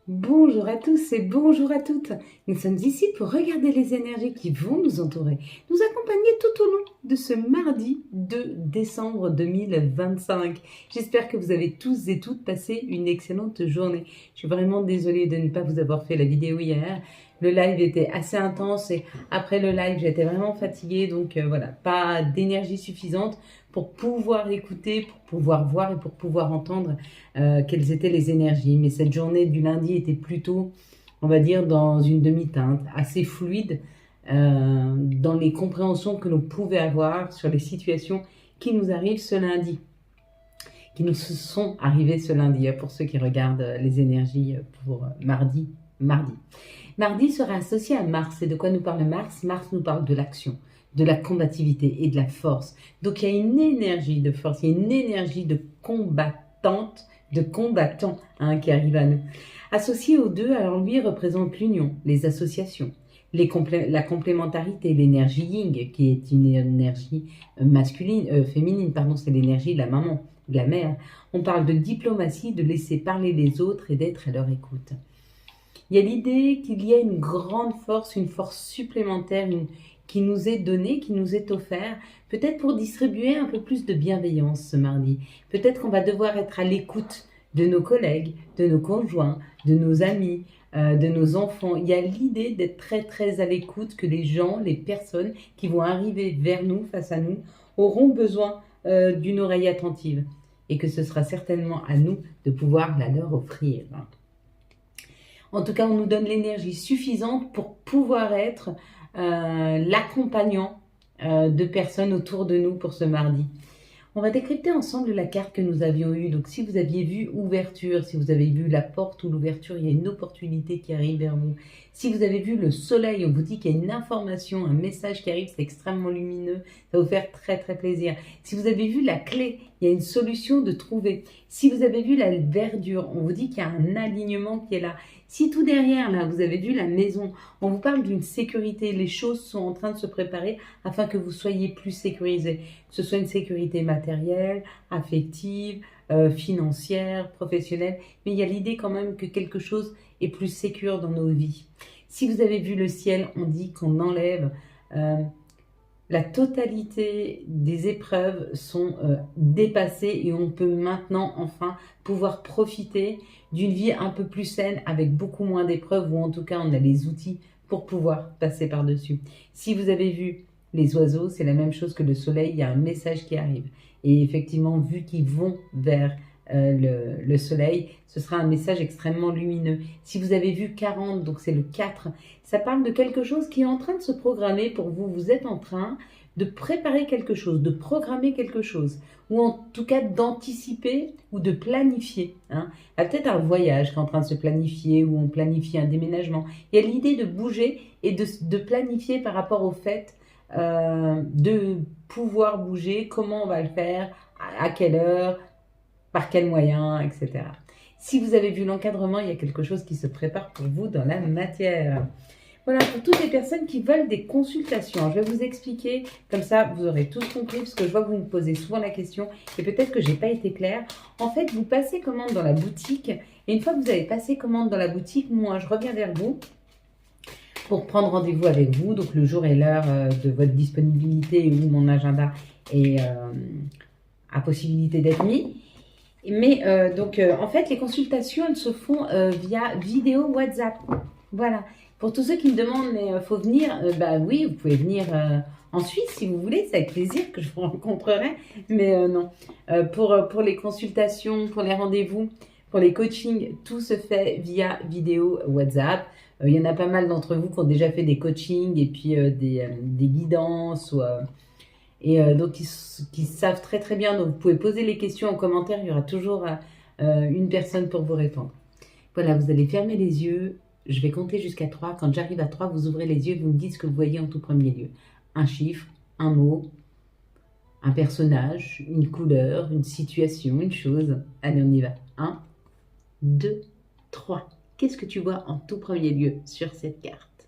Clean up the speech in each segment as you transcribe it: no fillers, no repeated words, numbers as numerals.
Bonjour à tous et bonjour à toutes. Nous sommes ici pour regarder les énergies qui vont nous entourer, nous accompagner tout au long de ce mardi 2 décembre 2025. J'espère que vous avez tous et toutes passé une excellente journée. Je suis vraiment désolée de ne pas vous avoir fait la vidéo hier. Le live était assez intense et après le live, j'étais vraiment fatiguée. Donc voilà, pas d'énergie suffisante pour pouvoir écouter, pour pouvoir voir et pour pouvoir entendre quelles étaient les énergies. Mais cette journée du lundi était plutôt, on va dire, dans une demi-teinte, assez fluide dans les compréhensions que l'on pouvait avoir sur les situations qui nous arrivent ce lundi, qui nous sont arrivées ce lundi, pour ceux qui regardent les énergies pour mardi. Mardi sera associé à Mars. Et de quoi nous parle Mars? Mars nous parle de l'action, de la combativité et de la force. Donc il y a une énergie de force, il y a une énergie de combattante, de combattant qui arrive à nous. Associé aux deux, alors lui représente l'union, les associations, la complémentarité, l'énergie yin, qui est une énergie masculine, féminine, pardon, c'est l'énergie de la maman, de la mère. On parle de diplomatie, de laisser parler les autres et d'être à leur écoute. Il y a l'idée qu'il y a une grande force, une force supplémentaire qui nous est donnée, qui nous est offerte, peut-être pour distribuer un peu plus de bienveillance ce mardi. Peut-être qu'on va devoir être à l'écoute de nos collègues, de nos conjoints, de nos amis, de nos enfants. Il y a l'idée d'être très très à l'écoute, que les gens, les personnes qui vont arriver vers nous, face à nous, auront besoin d'une oreille attentive. Et que ce sera certainement à nous de pouvoir la leur offrir. En tout cas, on nous donne l'énergie suffisante pour pouvoir être l'accompagnant de personnes autour de nous pour ce mardi. On va décrypter ensemble la carte que nous avions eue. Donc, si vous aviez vu ouverture, si vous avez vu la porte ou l'ouverture, il y a une opportunité qui arrive vers vous. Si vous avez vu le soleil, on vous dit qu'il y a une information, un message qui arrive, c'est extrêmement lumineux, ça va vous faire très très plaisir. Si vous avez vu la clé, il y a une solution de trouver. Si vous avez vu la verdure, on vous dit qu'il y a un alignement qui est là. Si tout derrière, là, vous avez vu la maison, on vous parle d'une sécurité. Les choses sont en train de se préparer afin que vous soyez plus sécurisés. Que ce soit une sécurité matérielle, affective, financière, professionnelle. Mais il y a l'idée quand même que quelque chose est plus sécure dans nos vies. Si vous avez vu le ciel, on dit qu'on enlève... la totalité des épreuves sont dépassées et on peut maintenant enfin pouvoir profiter d'une vie un peu plus saine avec beaucoup moins d'épreuves, ou en tout cas on a les outils pour pouvoir passer par-dessus. Si vous avez vu les oiseaux, c'est la même chose que le soleil, il y a un message qui arrive. Et effectivement, vu qu'ils vont vers le soleil, ce sera un message extrêmement lumineux. Si vous avez vu 40, donc c'est le 4, ça parle de quelque chose qui est en train de se programmer pour vous. Vous êtes en train de préparer quelque chose, de programmer quelque chose, ou en tout cas d'anticiper ou de planifier. Il y a peut-être un voyage qui est en train de se planifier, ou on planifie un déménagement. Il y a l'idée de bouger et de planifier par rapport au fait de pouvoir bouger, comment on va le faire, à quelle heure, par quels moyens, etc. Si vous avez vu l'encadrement, il y a quelque chose qui se prépare pour vous dans la matière. Voilà, pour toutes les personnes qui veulent des consultations, je vais vous expliquer, comme ça vous aurez tous compris, parce que je vois que vous me posez souvent la question, et peut-être que je n'ai pas été claire. En fait, vous passez commande dans la boutique, et une fois que vous avez passé commande dans la boutique, moi je reviens vers vous pour prendre rendez-vous avec vous, donc le jour et l'heure de votre disponibilité, où mon agenda est à possibilité d'être mis. Mais en fait, les consultations, elles se font via vidéo WhatsApp. Voilà. Pour tous ceux qui me demandent, mais faut venir, bah oui, vous pouvez venir en Suisse si vous voulez, c'est avec plaisir que je vous rencontrerai. Mais non, pour les consultations, pour les rendez-vous, pour les coachings, tout se fait via vidéo WhatsApp. Il y en a pas mal d'entre vous qui ont déjà fait des coachings et puis des guidances donc qui savent très très bien. Donc vous pouvez poser les questions en commentaire, il y aura toujours une personne pour vous répondre. Voilà, vous allez fermer les yeux, je vais compter jusqu'à 3. Quand j'arrive à 3, vous ouvrez les yeux et vous me dites ce que vous voyez en tout premier lieu. Un chiffre, un mot, un personnage, une couleur, une situation, une chose. Allez, on y va. 1, 2, 3. Qu'est-ce que tu vois en tout premier lieu sur cette carte?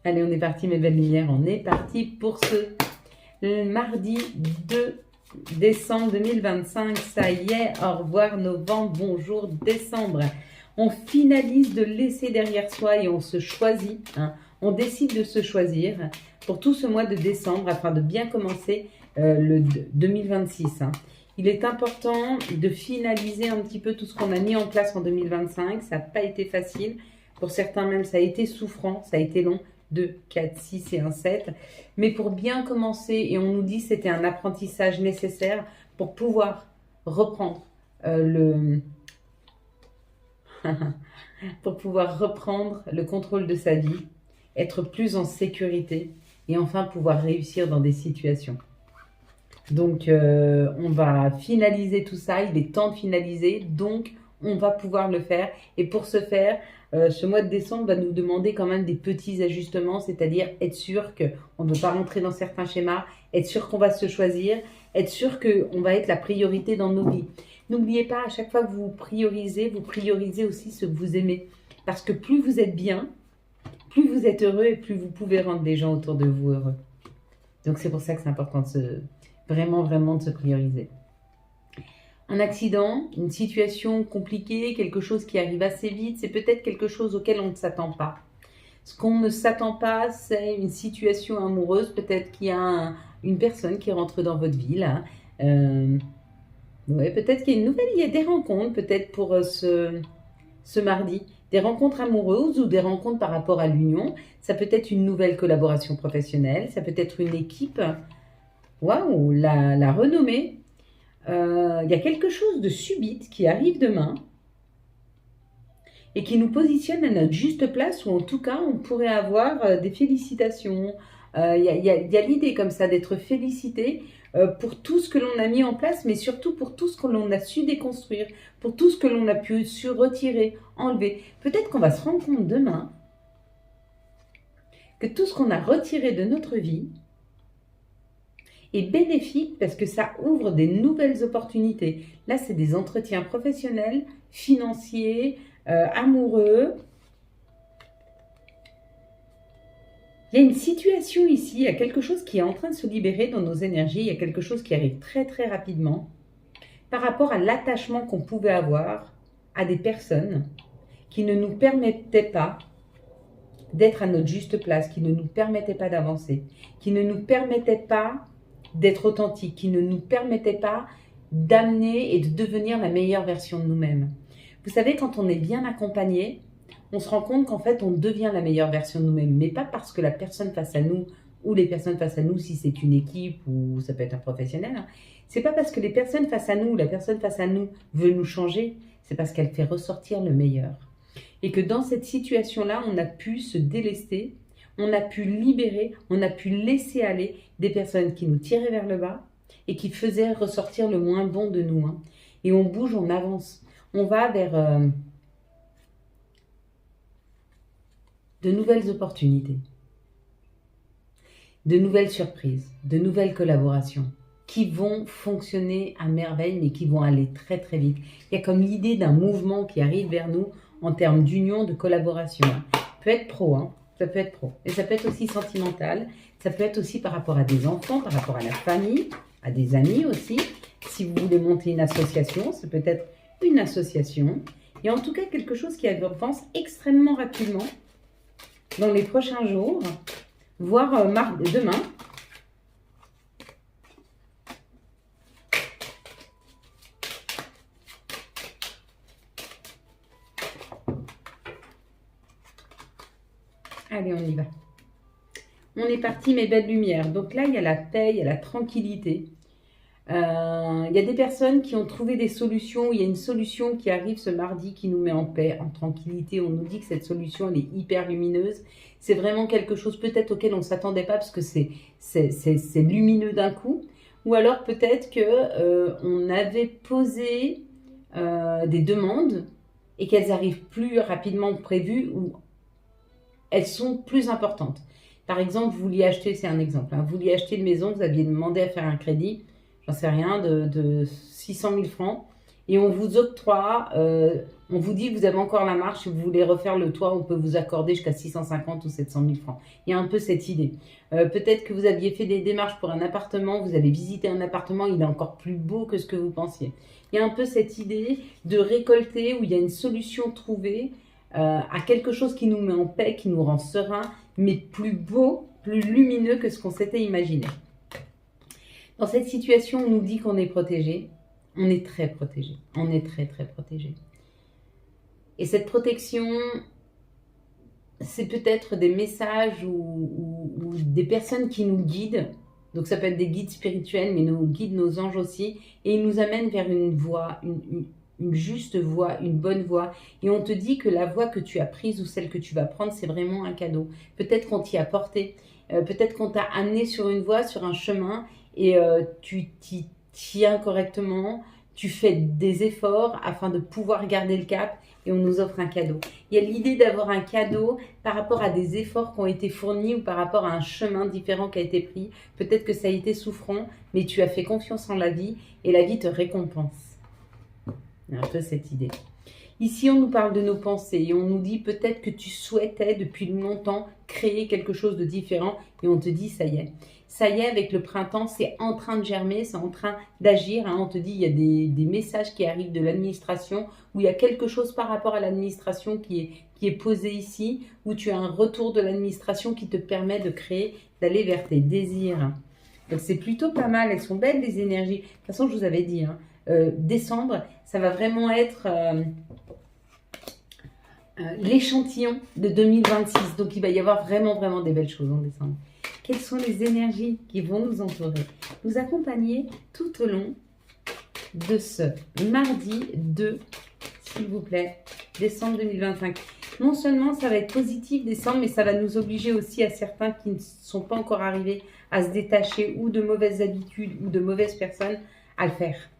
Allez, on est parti, mes belles lumières. On est parti pour ce mardi 2 Décembre 2025, ça y est, au revoir novembre, bonjour décembre. On finalise de laisser derrière soi et on se choisit, hein. On décide de se choisir pour tout ce mois de décembre afin de bien commencer le 2026, hein. Il est important de finaliser un petit peu tout ce qu'on a mis en place en 2025. Ça n'a pas été facile. Pour certains même, ça a été souffrant, ça a été long. 2, 4, 6 et un 7. Mais pour bien commencer, et on nous dit que c'était un apprentissage nécessaire pour pouvoir reprendre pour pouvoir reprendre le contrôle de sa vie, être plus en sécurité et enfin pouvoir réussir dans des situations. Donc, on va finaliser tout ça. Il est temps de finaliser. Donc, on va pouvoir le faire. Et pour ce faire, ce mois de décembre va nous demander quand même des petits ajustements, c'est-à-dire être sûr qu'on ne veut pas rentrer dans certains schémas, être sûr qu'on va se choisir, être sûr qu'on va être la priorité dans nos vies. N'oubliez pas, à chaque fois que vous priorisez aussi ce que vous aimez. Parce que plus vous êtes bien, plus vous êtes heureux et plus vous pouvez rendre les gens autour de vous heureux. Donc, c'est pour ça que c'est important de vraiment de se prioriser. Un accident, une situation compliquée, quelque chose qui arrive assez vite, c'est peut-être quelque chose auquel on ne s'attend pas. Ce qu'on ne s'attend pas, c'est une situation amoureuse, peut-être qu'il y a une personne qui rentre dans votre vie, là. Ouais, peut-être qu'il y a une nouvelle, il y a des rencontres, peut-être pour ce mardi. Des rencontres amoureuses ou des rencontres par rapport à l'union. Ça peut être une nouvelle collaboration professionnelle, ça peut être une équipe. Waouh, la renommée. Il y a quelque chose de subite qui arrive demain et qui nous positionne à notre juste place, ou en tout cas, on pourrait avoir des félicitations. Il y a l'idée comme ça d'être félicité pour tout ce que l'on a mis en place, mais surtout pour tout ce que l'on a su déconstruire, pour tout ce que l'on a su retirer, enlever. Peut-être qu'on va se rendre compte demain que tout ce qu'on a retiré de notre vie est bénéfique parce que ça ouvre des nouvelles opportunités. Là, c'est des entretiens professionnels, financiers, amoureux. Il y a une situation ici, il y a quelque chose qui est en train de se libérer dans nos énergies, il y a quelque chose qui arrive très rapidement par rapport à l'attachement qu'on pouvait avoir à des personnes qui ne nous permettaient pas d'être à notre juste place, qui ne nous permettaient pas d'avancer, qui ne nous permettaient pas d'être authentiques, qui ne nous permettaient pas d'amener et de devenir la meilleure version de nous-mêmes. Vous savez, quand on est bien accompagné, on se rend compte qu'en fait, on devient la meilleure version de nous-mêmes, mais pas parce que la personne face à nous, ou les personnes face à nous, si c'est une équipe ou ça peut être un professionnel, hein, c'est pas parce que les personnes face à nous ou la personne face à nous veut nous changer, c'est parce qu'elle fait ressortir le meilleur. Et que dans cette situation-là, on a pu se délester, on a pu libérer, on a pu laisser aller des personnes qui nous tiraient vers le bas et qui faisaient ressortir le moins bon de nous, hein. Et on bouge, on avance. On va vers de nouvelles opportunités, de nouvelles surprises, de nouvelles collaborations qui vont fonctionner à merveille, mais qui vont aller très vite. Il y a comme l'idée d'un mouvement qui arrive vers nous en termes d'union, de collaboration. Ça peut être pro, hein. Ça peut être pro. Et ça peut être aussi sentimental. Ça peut être aussi par rapport à des enfants, par rapport à la famille, à des amis aussi. Si vous voulez monter une association, ça peut être une association. Et en tout cas, quelque chose qui avance extrêmement rapidement dans les prochains jours, voire demain. Allez, on y va. On est parti, mes belles lumières. Donc là, il y a la paix, il y a la tranquillité. Il y a des personnes qui ont trouvé des solutions. Il y a une solution qui arrive ce mardi qui nous met en paix, en tranquillité. On nous dit que cette solution, elle est hyper lumineuse. C'est vraiment quelque chose peut-être auquel on ne s'attendait pas parce que c'est lumineux d'un coup. Ou alors peut-être qu'on avait posé des demandes et qu'elles arrivent plus rapidement que prévu ou elles sont plus importantes. Par exemple, vous vouliez acheter, c'est un exemple, hein, vous vouliez acheter une maison, vous aviez demandé à faire un crédit, j'en sais rien, de 600 000 francs. et on vous octroie, on vous dit que vous avez encore la marge, si vous voulez refaire le toit, on peut vous accorder jusqu'à 650 ou 700 000 francs. Il y a un peu cette idée. Peut-être que vous aviez fait des démarches pour un appartement, vous avez visité un appartement, il est encore plus beau que ce que vous pensiez. Il y a un peu cette idée de récolter où il y a une solution trouvée à quelque chose qui nous met en paix, qui nous rend serein, mais plus beau, plus lumineux que ce qu'on s'était imaginé. Dans cette situation, on nous dit qu'on est protégé. On est très protégé. On est très, très protégé. Et cette protection, c'est peut-être des messages ou des personnes qui nous guident. Donc ça peut être des guides spirituels, mais nous guident nos anges aussi. Et ils nous amènent vers une voie, une juste voie, une bonne voie. Et on te dit que la voie que tu as prise ou celle que tu vas prendre, c'est vraiment un cadeau. Peut-être qu'on t'y a porté. Peut-être qu'on t'a amené sur une voie, sur un chemin, et tu t'y tiens correctement. Tu fais des efforts afin de pouvoir garder le cap et on nous offre un cadeau. Il y a l'idée d'avoir un cadeau par rapport à des efforts qui ont été fournis ou par rapport à un chemin différent qui a été pris. Peut-être que ça a été souffrant, mais tu as fait confiance en la vie et la vie te récompense. Il y a un peu cette idée. Ici, on nous parle de nos pensées et on nous dit peut-être que tu souhaitais depuis longtemps créer quelque chose de différent et on te dit ça y est. Ça y est, avec le printemps, c'est en train de germer, c'est en train d'agir. Hein. On te dit il y a des messages qui arrivent de l'administration où il y a quelque chose par rapport à l'administration qui est posé ici, où tu as un retour de l'administration qui te permet de créer, d'aller vers tes désirs. Donc c'est plutôt pas mal, elles sont belles les énergies. De toute façon, je vous avais dit, hein, décembre, ça va vraiment être l'échantillon de 2026. Donc il va y avoir vraiment des belles choses en décembre. Quelles sont les énergies qui vont nous entourer, nous accompagner tout au long de ce mardi 2, s'il vous plaît, décembre 2025. Non seulement ça va être positif décembre, mais ça va nous obliger aussi à certains qui ne sont pas encore arrivés à se détacher ou de mauvaises habitudes ou de mauvaises personnes à le faire.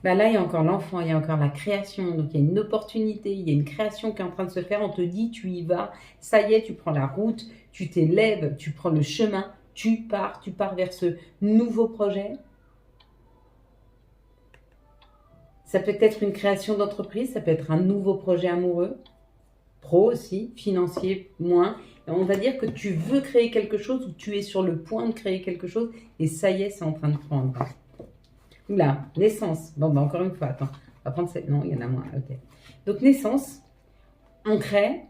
Ben là, il y a encore l'enfant, il y a encore la création. Donc, il y a une opportunité, il y a une création qui est en train de se faire. On te dit, tu y vas. Ça y est, tu prends la route, tu t'élèves, tu prends le chemin, tu pars vers ce nouveau projet. Ça peut être une création d'entreprise, ça peut être un nouveau projet amoureux, pro aussi, financier moins. Et on va dire que tu veux créer quelque chose ou tu es sur le point de créer quelque chose et ça y est, c'est en train de prendre. Oula, naissance. Bon, bah encore une fois, attends. On va prendre cette. Non, il y en a moins. Ok. Donc, naissance, on crée,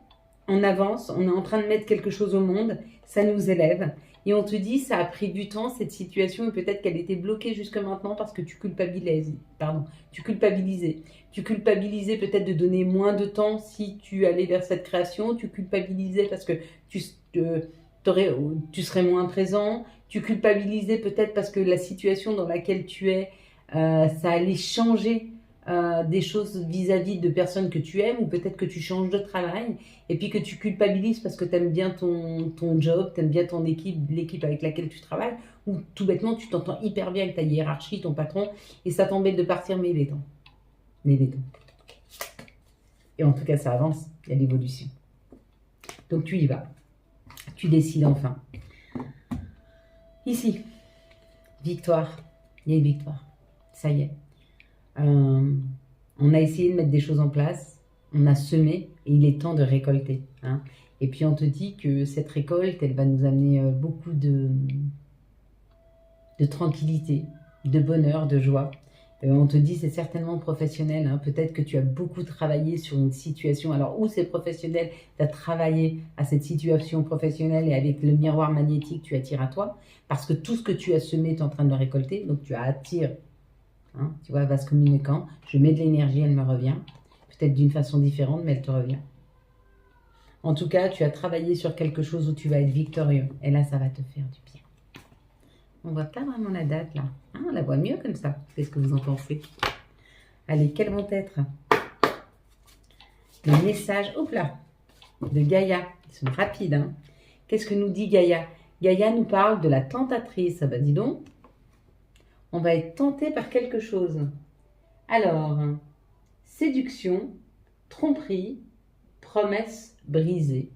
on avance, on est en train de mettre quelque chose au monde, ça nous élève. Et on te dit, ça a pris du temps, cette situation, et peut-être qu'elle était bloquée jusque maintenant parce que tu culpabilisais. Tu culpabilisais peut-être de donner moins de temps si tu allais vers cette création. Tu culpabilisais parce que tu serais moins présent. Tu culpabilisais peut-être parce que la situation dans laquelle tu es, ça allait changer des choses vis-à-vis de personnes que tu aimes, ou peut-être que tu changes de travail et puis que tu culpabilises parce que tu aimes bien ton job, tu aimes bien ton équipe, l'équipe avec laquelle tu travailles, ou tout bêtement tu t'entends hyper bien avec ta hiérarchie, ton patron, et ça t'embête de partir, mais il est temps. Et en tout cas, ça avance, il y a l'évolution. Donc tu y vas, tu décides enfin. Ici, victoire, il y a une victoire, ça y est. On a essayé de mettre des choses en place, on a semé et il est temps de récolter. Hein. Et puis on te dit que cette récolte, elle va nous amener beaucoup de tranquillité, de bonheur, de joie. On te dit c'est certainement professionnel, hein. Peut-être que tu as beaucoup travaillé sur une situation, alors où c'est professionnel, tu as travaillé à cette situation professionnelle et avec le miroir magnétique tu attires à toi, parce que tout ce que tu as semé, tu es en train de le récolter, donc tu attires, hein, tu vois, vase communicant, je mets de l'énergie, elle me revient, peut-être d'une façon différente, mais elle te revient. En tout cas, tu as travaillé sur quelque chose où tu vas être victorieux, et là ça va te faire du bien. On voit pas vraiment la date là. Ah, on la voit mieux comme ça. Qu'est-ce que vous en pensez? Allez, quels vont être les messages, hop là, de Gaïa? Ils sont rapides. Hein. Qu'est-ce que nous dit Gaïa? Gaïa nous parle de la tentatrice. Ah bah dis donc, on va être tenté par quelque chose. Alors, séduction, tromperie, promesse brisée.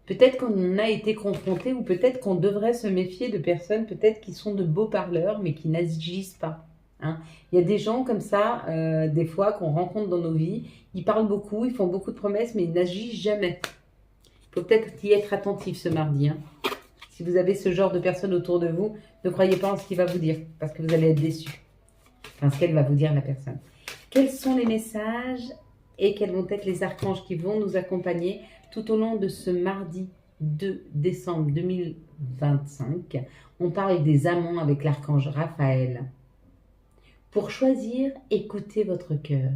Peut-être qu'on a été confronté ou peut-être qu'on devrait se méfier de personnes peut-être qui sont de beaux parleurs mais qui n'agissent pas. Hein. Il y a des gens comme ça, des fois, qu'on rencontre dans nos vies. Ils parlent beaucoup, ils font beaucoup de promesses mais ils n'agissent jamais. Il faut peut-être y être attentif ce mardi. Hein. Si vous avez ce genre de personnes autour de vous, ne croyez pas en ce qu'il va vous dire parce que vous allez être déçus. Enfin, ce qu'elle va vous dire, la personne. Quels sont les messages et quels vont être les archanges qui vont nous accompagner tout au long de ce mardi 2 décembre 2025. On parle des amants avec l'archange Raphaël. Pour choisir, écoutez votre cœur.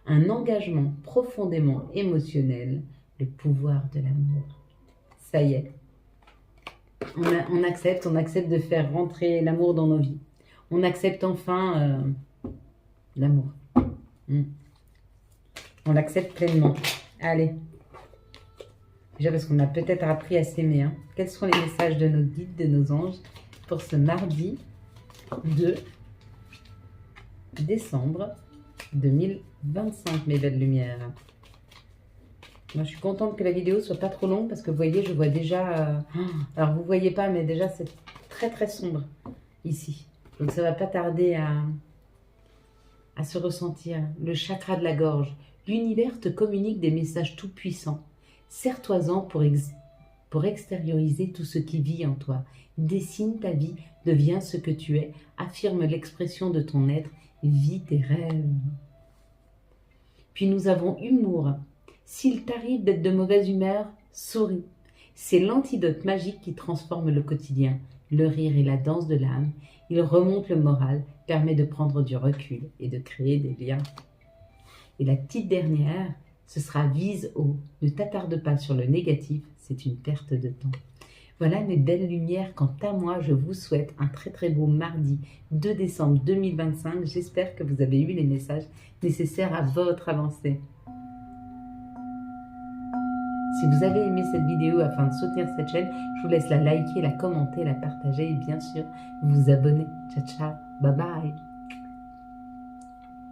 Un engagement profondément émotionnel, le pouvoir de l'amour. Ça y est. On accepte de faire rentrer l'amour dans nos vies. On accepte enfin l'amour. On l'accepte pleinement. Allez. Déjà parce qu'on a peut-être appris à s'aimer. Hein. Quels sont les messages de nos guides, de nos anges pour ce mardi 2 décembre 2025, mes belles lumières. Moi, je suis contente que la vidéo soit pas trop longue parce que vous voyez, je vois déjà... alors, vous voyez pas, mais déjà, c'est très, très sombre ici. Donc, ça va pas tarder à se ressentir. Le chakra de la gorge. L'univers te communique des messages tout puissants. Serre-toi-en pour extérioriser tout ce qui vit en toi. Dessine ta vie, deviens ce que tu es, affirme l'expression de ton être, vis tes rêves. Puis nous avons humour. S'il t'arrive d'être de mauvaise humeur, souris. C'est l'antidote magique qui transforme le quotidien. Le rire et la danse de l'âme. Il remonte le moral, permet de prendre du recul et de créer des liens. Et la petite dernière, ce sera vise haut. Ne t'attarde pas sur le négatif, c'est une perte de temps. Voilà mes belles lumières. Quant à moi, je vous souhaite un très très beau mardi 2 décembre 2025. J'espère que vous avez eu les messages nécessaires à votre avancée. Si vous avez aimé cette vidéo afin de soutenir cette chaîne, je vous laisse la liker, la commenter, la partager et bien sûr vous abonner. Ciao ciao, bye bye.